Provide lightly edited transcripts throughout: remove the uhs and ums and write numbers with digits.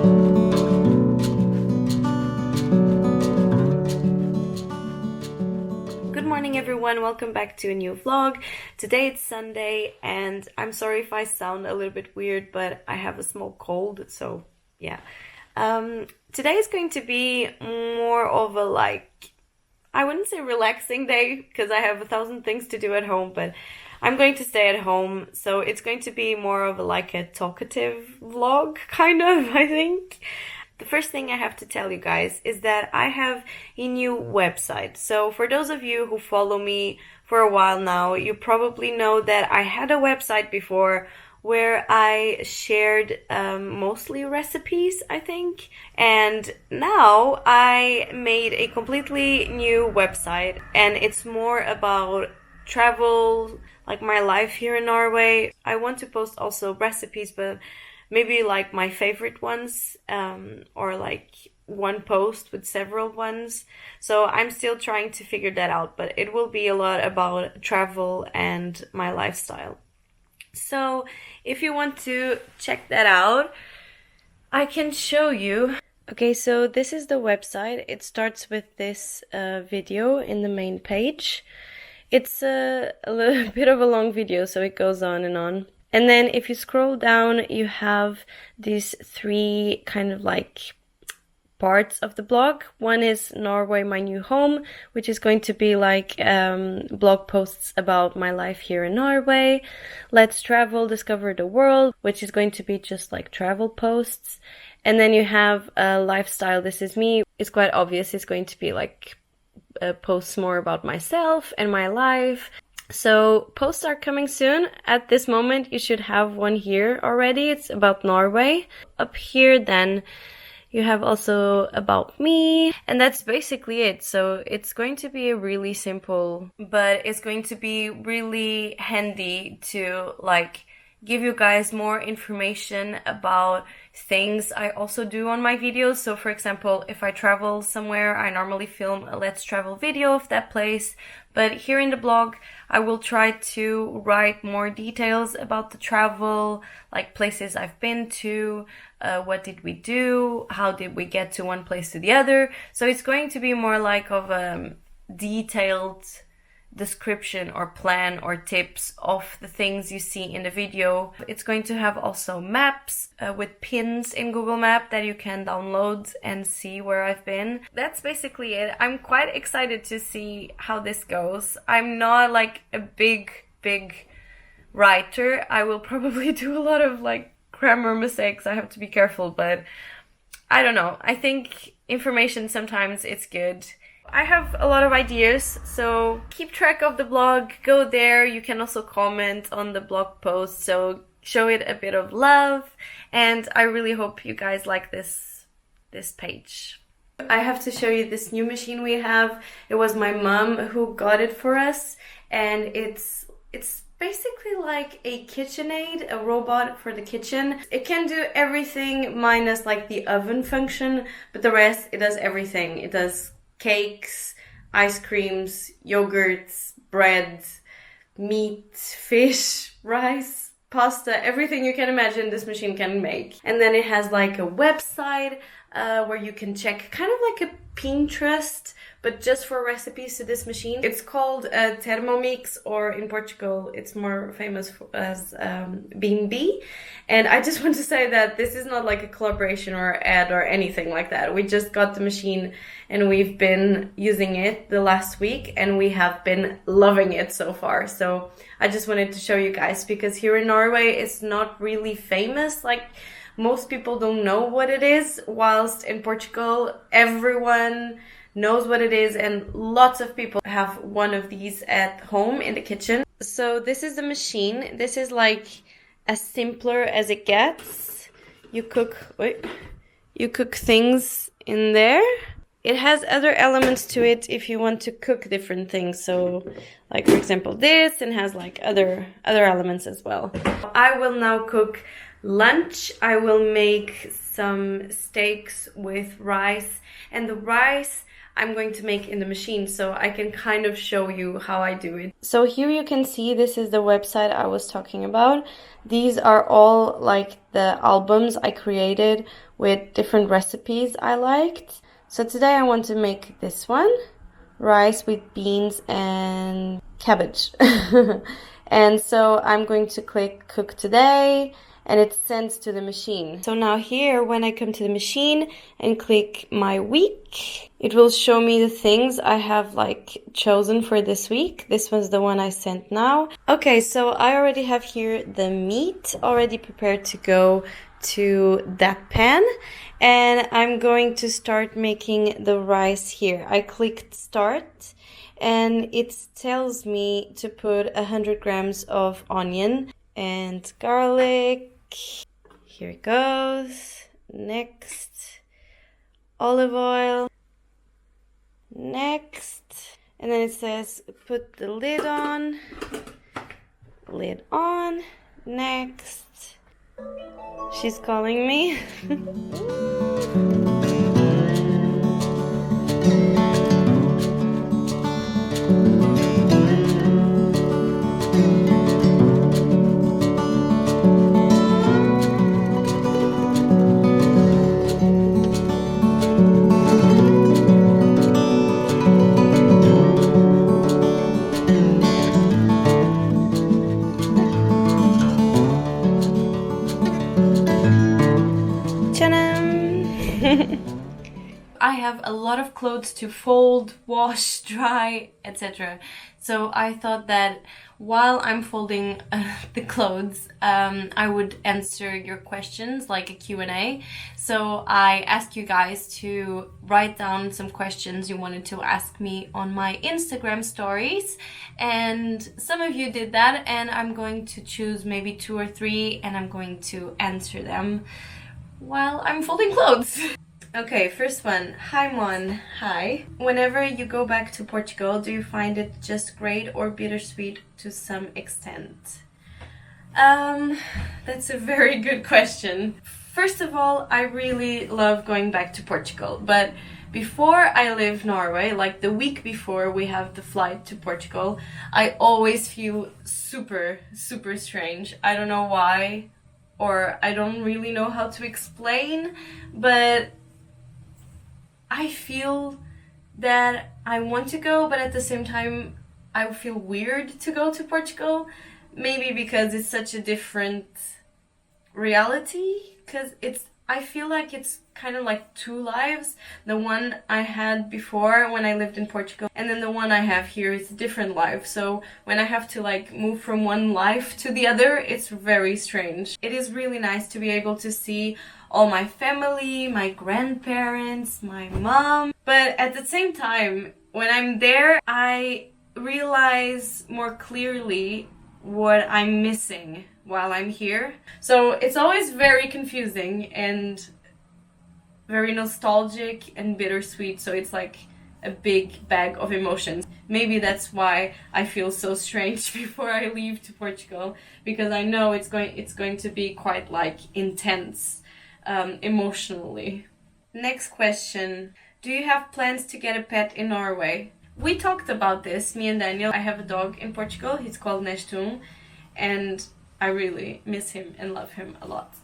Good morning everyone, welcome back to a new vlog. Today it's Sunday and I'm sorry if I sound a little bit weird, but I have a small cold, so yeah. Today is going to be more of a I wouldn't say relaxing day because I have 1,000 things to do at home, but I'm going to stay at home, so it's going to be more of a talkative vlog, kind of, I think. The first thing I have to tell you guys is that I have a new website. So for those of you who follow me for a while now, you probably know that I had a website before where I shared mostly recipes, I think. And now I made a completely new website and it's more about travel, like my life here in Norway. I want to post also recipes, but maybe like my favorite ones, or like one post with several ones. So I'm still trying to figure that out, but it will be a lot about travel and my lifestyle. So if you want to check that out, I can show you. Okay, so this is the website. It starts with this video in the main page. It's a little bit of a long video, so it goes on and on. And then if you scroll down, you have these three kind of like parts of the blog. One is Norway, my new home, which is going to be like blog posts about my life here in Norway. Let's travel, discover the world, which is going to be just like travel posts. And then you have lifestyle, this is me. It's quite obvious it's going to be like posts more about myself and my life. So posts are coming soon. At this moment you should have one here already. It's about Norway. Up here then you have also about me, and that's basically it. So it's going to be really simple, but it's going to be really handy to like give you guys more information about things I also do on my videos. So for example, if I travel somewhere, I normally film a let's travel video of that place. But here in the blog, I will try to write more details about the travel, like places I've been to, what did we do, how did we get to one place to the other. So it's going to be more like of a detailed description or plan or tips of the things you see in the video. It's going to have also maps with pins in Google Map that you can download and see where I've been. That's basically it. I'm quite excited to see how this goes. I'm not like a big writer. I will probably do a lot of like grammar mistakes. I have to be careful, but I don't know. I think information sometimes it's good. I have a lot of ideas, so keep track of the blog, go there. You can also comment on the blog post, so show it a bit of love, and I really hope you guys like this page. I have to show you this new machine we have. It was my mom who got it for us, and it's basically like a KitchenAid, a robot for the kitchen. It can do everything minus like the oven function, but the rest, it does everything. It does cakes, ice creams, yogurts, bread, meat, fish, rice, pasta, everything you can imagine this machine can make. And then it has like a website where you can check, kind of like a Pinterest, but just for recipes to this machine. It's called Thermomix, or in Portugal it's more famous as Bimbi. And I just want to say that this is not like a collaboration or ad or anything like that. We just got the machine and we've been using it the last week and we have been loving it so far. So I just wanted to show you guys, because here in Norway it's not really famous. Like, most people don't know what it is, whilst in Portugal everyone knows what it is and lots of people have one of these at home in the kitchen. So this is the machine. This is like as simpler as it gets. You cook things in there. It has other elements to it if you want to cook different things. So like for example this, and has like other elements as well. I will now cook Lunch, I will make some steaks with rice, and the rice I'm going to make in the machine, so I can kind of show you how I do it. So here you can see this is the website I was talking about. These are all like the albums I created with different recipes I liked. So today I want to make this one, rice with beans and cabbage. And so I'm going to click cook today, and it sends to the machine. So now here, when I come to the machine and click my week, it will show me the things I have like chosen for this week. This was the one I sent now. Okay, so I already have here the meat already prepared to go to that pan, and I'm going to start making the rice here. I clicked start, and it tells me to put 100 grams of onion and garlic. Here it goes. Next, olive oil. Next, and then it says put the lid on. Lid on. Next. She's calling me. I have a lot of clothes to fold, wash, dry, etc. So I thought that while I'm folding the clothes, I would answer your questions like a Q&A. So I asked you guys to write down some questions you wanted to ask me on my Instagram stories. And some of you did that, and I'm going to choose maybe 2 or 3, and I'm going to answer them while I'm folding clothes. Okay, first one. Hi Mon. Hi. Whenever you go back to Portugal, do you find it just great or bittersweet to some extent? That's a very good question. First of all, I really love going back to Portugal, but before I leave Norway, like the week before we have the flight to Portugal, I always feel super strange. I don't know why, or I don't really know how to explain, but I feel that I want to go, but at the same time I feel weird to go to Portugal. Maybe because it's such a different reality, because I feel like it's kind of like 2 lives. The one I had before when I lived in Portugal, and then the one I have here is a different life. So when I have to like move from one life to the other, it's very strange. It is really nice to be able to see all my family, my grandparents, my mom. But at the same time, when I'm there, I realize more clearly what I'm missing while I'm here. So it's always very confusing and very nostalgic and bittersweet. So it's like a big bag of emotions. Maybe that's why I feel so strange before I leave to Portugal, because I know it's going to be quite like intense. Emotionally. Next question. Do you have plans to get a pet in Norway? We talked about this, me and Daniel. I have a dog in Portugal. He's called Nestum, and I really miss him and love him a lot.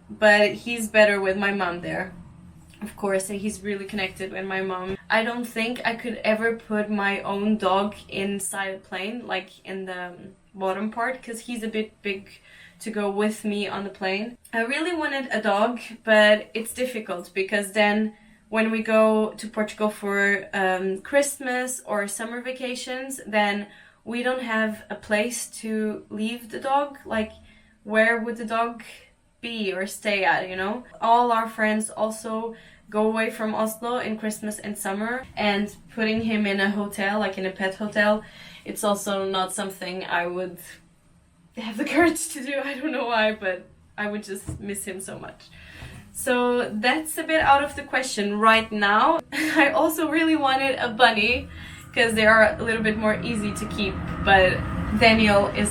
But he's better with my mom there, of course, and he's really connected with my mom. I don't think I could ever put my own dog inside a plane, like in the bottom part, because he's a bit big to go with me on the plane. I really wanted a dog, but it's difficult because then when we go to Portugal for Christmas or summer vacations, then we don't have a place to leave the dog. Like, where would the dog be or stay at, you know? All our friends also go away from Oslo in Christmas and summer, and putting him in a hotel, like in a pet hotel, it's also not something I would have the courage to do. I don't know why, but I would just miss him so much. So that's a bit out of the question right now. I also really wanted a bunny because they are a little bit more easy to keep, but Daniel is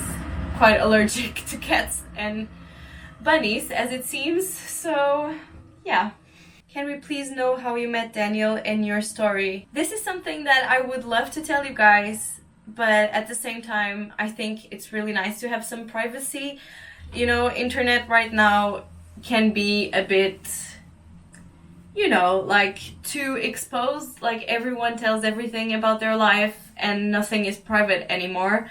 quite allergic to cats, and bunnies as it seems. So yeah. Can we please know how you met Daniel and your story? This is something that I would love to tell you guys, but at the same time, I think it's really nice to have some privacy. You know, internet right now can be a bit, you know, like too exposed. Like everyone tells everything about their life and nothing is private anymore.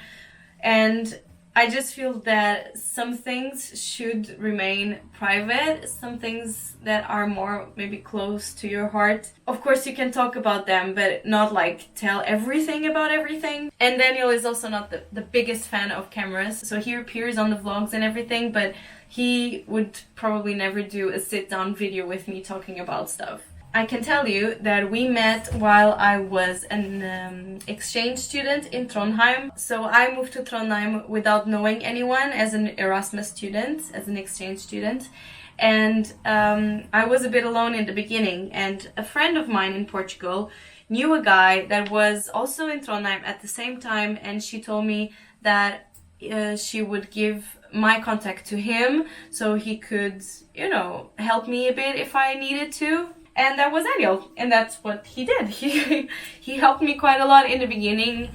And I just feel that some things should remain private, some things that are more maybe close to your heart. Of course you can talk about them, but not like tell everything about everything. And Daniel is also not the biggest fan of cameras, so he appears on the vlogs and everything, but he would probably never do a sit-down video with me talking about stuff. I can tell you that we met while I was an exchange student in Trondheim. So I moved to Trondheim without knowing anyone as an Erasmus student, as an exchange student. And I was a bit alone in the beginning. And a friend of mine in Portugal knew a guy that was also in Trondheim at the same time. And she told me that she would give my contact to him so he could, you know, help me a bit if I needed to. And that was Daniel, and that's what he did. He helped me quite a lot in the beginning,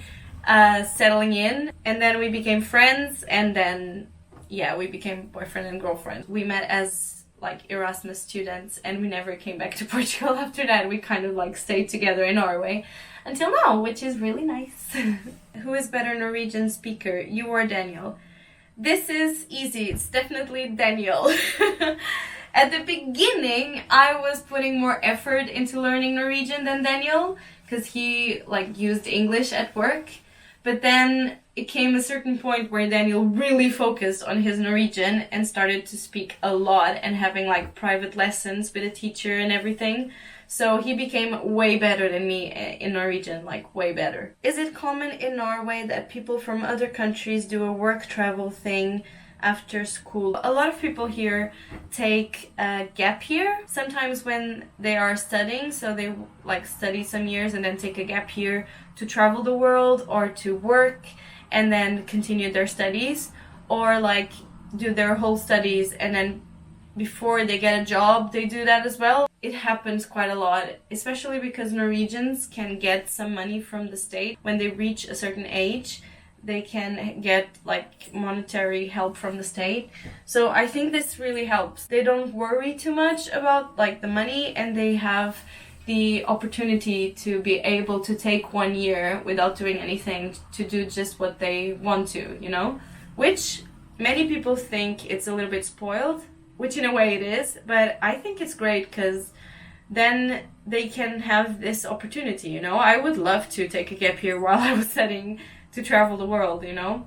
settling in, and then we became friends, and then, yeah, we became boyfriend and girlfriend. We met as, like, Erasmus students, and we never came back to Portugal after that. We kind of, like, stayed together in Norway until now, which is really nice. Who is better Norwegian speaker, you or Daniel? This is easy, it's definitely Daniel. At the beginning, I was putting more effort into learning Norwegian than Daniel, because he like used English at work. But then it came a certain point where Daniel really focused on his Norwegian and started to speak a lot and having like private lessons with a teacher and everything. So he became way better than me in Norwegian, like way better. Is it common in Norway that people from other countries do a work travel thing after school? A lot of people here take a gap year, sometimes when they are studying, so they like study some years and then take a gap year to travel the world or to work and then continue their studies, or like do their whole studies and then before they get a job they do that as well. It happens quite a lot, especially because Norwegians can get some money from the state when they reach a certain age. They can get like monetary help from the state. So I think this really helps. They don't worry too much about like the money, and they have the opportunity to be able to take 1 year without doing anything, to do just what they want to, you know? Which many people think it's a little bit spoiled, which in a way it is, but I think it's great because then they can have this opportunity, you know? I would love to take a gap year while I was studying to travel the world, you know?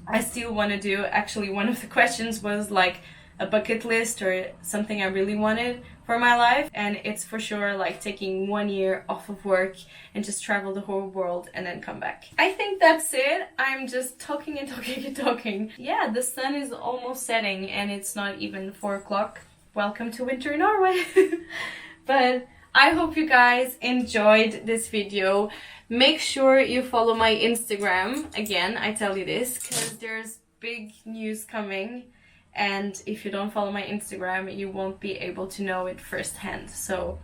I still want to do, actually one of the questions was like a bucket list or something I really wanted for my life, and it's for sure like taking 1 year off of work and just travel the whole world and then come back. I think that's it. I'm just talking and talking and talking. Yeah, the sun is almost setting and it's not even 4 o'clock. Welcome to winter in Norway. But I hope you guys enjoyed this video. Make sure you follow my Instagram. Again, I tell you this because there's big news coming, and if you don't follow my Instagram, you won't be able to know it firsthand. So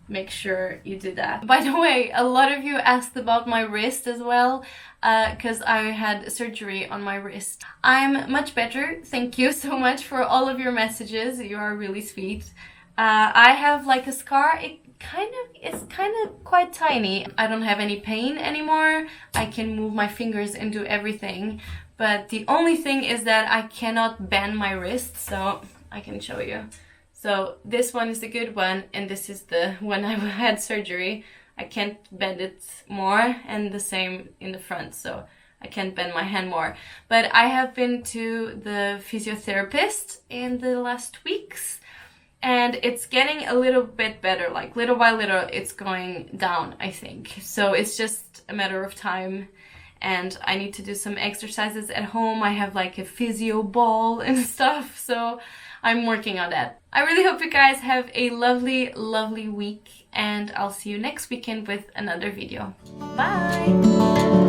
make sure you do that. By the way, a lot of you asked about my wrist as well, because I had surgery on my wrist. I'm much better. Thank you so much for all of your messages. You are really sweet. I have like a scar. It's kind of quite tiny. I don't have any pain anymore. I can move my fingers and do everything. But the only thing is that I cannot bend my wrist, so I can show you. So this one is the good one, and this is the one I had surgery. I can't bend it more, and the same in the front, so I can't bend my hand more. But I have been to the physiotherapist in the last weeks, and it's getting a little bit better, like little by little it's going down, I think. So it's just a matter of time, and I need to do some exercises at home. I have like a physio ball and stuff, so I'm working on that. I really hope you guys have a lovely, lovely week, and I'll see you next weekend with another video. Bye!